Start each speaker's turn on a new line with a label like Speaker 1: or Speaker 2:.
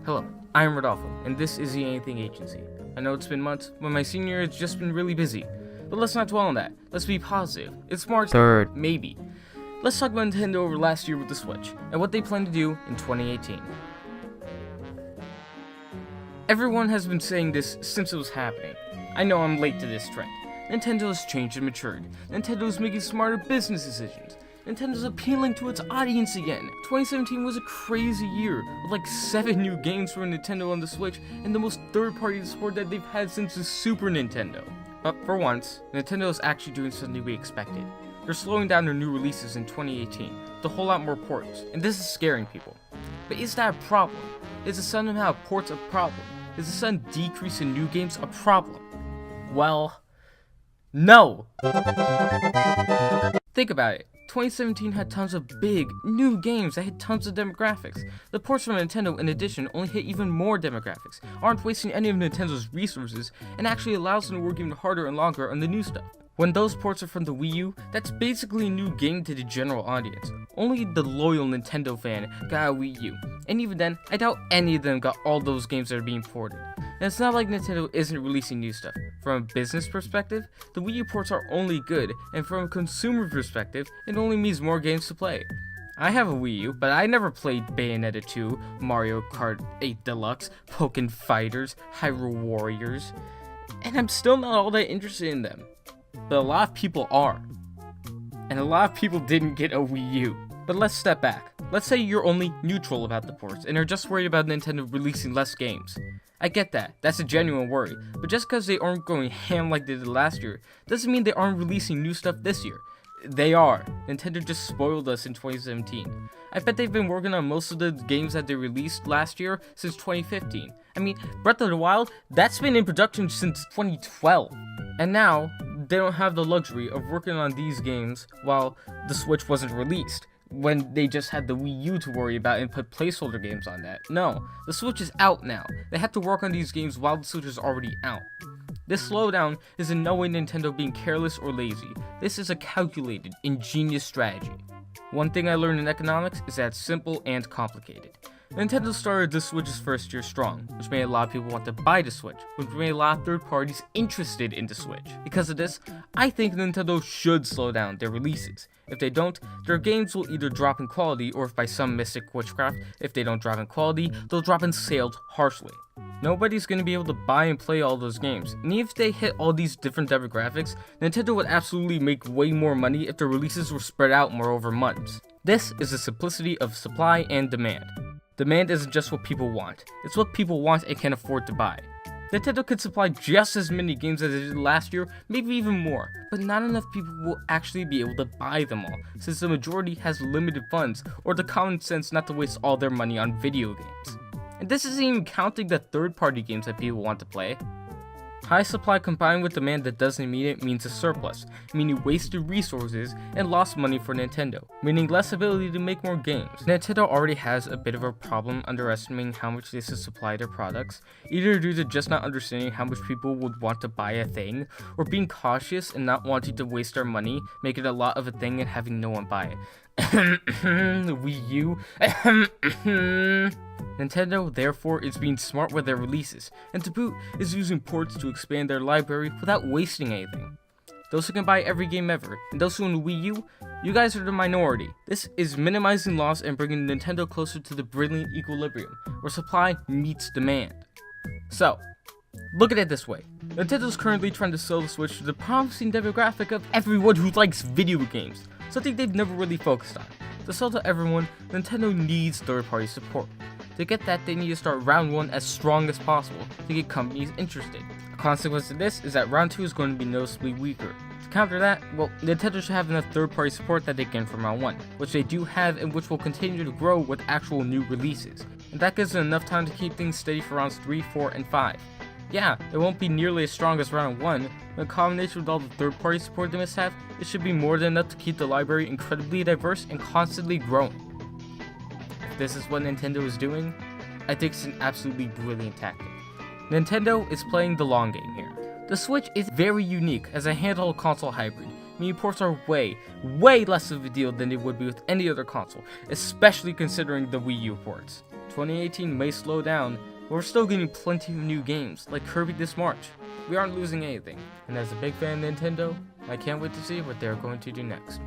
Speaker 1: Hello, I'm Rodolfo, and this is the Anything Agency. I know it's been months, but my senior year has just been really busy. But let's not dwell on that. Let's be positive. It's March 3rd, maybe. Let's talk about Nintendo over last year with the Switch, and what they plan to do in 2018. Everyone has been saying this since it was happening. I know I'm late to this trend. Nintendo has changed and matured. Nintendo is making smarter business decisions. Nintendo's appealing to its audience again. 2017 was a crazy year, with like 7 new games for Nintendo on the Switch, and the most third-party support that they've had since the Super Nintendo. But for once, Nintendo is actually doing something we expected. They're slowing down their new releases in 2018, with a whole lot more ports, and this is scaring people. But is that a problem? Is the sudden amount of ports a problem? Is the sudden decrease in new games a problem? Well, no! Think about it. 2017 had tons of big, new games that hit tons of demographics. The ports from Nintendo, in addition, only hit even more demographics, aren't wasting any of Nintendo's resources, and actually allows them to work even harder and longer on the new stuff. When those ports are from the Wii U, that's basically a new game to the general audience. Only the loyal Nintendo fan got a Wii U, and even then, I doubt any of them got all those games that are being ported. And it's not like Nintendo isn't releasing new stuff. From a business perspective, the Wii U ports are only good, and from a consumer perspective, it only means more games to play. I have a Wii U, but I never played Bayonetta 2, Mario Kart 8 Deluxe, Pokken Fighters, Hyrule Warriors, and I'm still not all that interested in them. But a lot of people are. And a lot of people didn't get a Wii U. But let's step back. Let's say you're only neutral about the ports, and are just worried about Nintendo releasing less games. I get that, that's a genuine worry, but just because they aren't going ham like they did last year, doesn't mean they aren't releasing new stuff this year. They are. Nintendo just spoiled us in 2017. I bet they've been working on most of the games that they released last year since 2015. I mean, Breath of the Wild, that's been in production since 2012. And now, they don't have the luxury of working on these games while the Switch wasn't released, when they just had the Wii U to worry about and put placeholder games on that. No, the Switch is out now. They have to work on these games while the Switch is already out. This slowdown is in no way Nintendo being careless or lazy. This is a calculated, ingenious strategy. One thing I learned in economics is that it's simple and complicated. Nintendo started the Switch's first year strong, which made a lot of people want to buy the Switch, which made a lot of third parties interested in the Switch. Because of this, I think Nintendo should slow down their releases. If they don't, their games will either drop in quality, or if by some mystic witchcraft, if they don't drop in quality, they'll drop in sales harshly. Nobody's going to be able to buy and play all those games, and even if they hit all these different demographics, Nintendo would absolutely make way more money if their releases were spread out more over months. This is the simplicity of supply and demand. Demand isn't just what people want, it's what people want and can afford to buy. Nintendo could supply just as many games as they did last year, maybe even more, but not enough people will actually be able to buy them all, since the majority has limited funds or the common sense not to waste all their money on video games. And this isn't even counting the third-party games that people want to play. High supply combined with demand that doesn't meet it means a surplus, meaning wasted resources and lost money for Nintendo, meaning less ability to make more games. Nintendo already has a bit of a problem underestimating how much they should supply their products, either due to just not understanding how much people would want to buy a thing, or being cautious and not wanting to waste their money, making a lot of a thing and having no one buy it. The Wii U. Nintendo, therefore, is being smart with their releases, and to boot, is using ports to expand their library without wasting anything. Those who can buy every game ever, and those who own the Wii U, you guys are the minority. This is minimizing loss and bringing Nintendo closer to the brilliant equilibrium, where supply meets demand. So, look at it this way. Nintendo's currently trying to sell the Switch to the promising demographic of everyone who likes video games, something they've never really focused on. To sell to everyone, Nintendo needs third-party support. To get that, they need to start round 1 as strong as possible to get companies interested. A consequence of this is that round 2 is going to be noticeably weaker. To counter that, well, Nintendo should have enough third-party support that they get from round 1, which they do have and which will continue to grow with actual new releases. And that gives them enough time to keep things steady for rounds 3, 4, and 5. Yeah, it won't be nearly as strong as round 1, but in combination with all the third-party support they must have, it should be more than enough to keep the library incredibly diverse and constantly growing. If this is what Nintendo is doing, I think it's an absolutely brilliant tactic. Nintendo is playing the long game here. The Switch is very unique as a handheld console hybrid, meaning ports are way less of a deal than they would be with any other console, especially considering the Wii U ports. 2018 may slow down, but we're still getting plenty of new games, like Kirby this March. We aren't losing anything, and as a big fan of Nintendo, I can't wait to see what they're going to do next.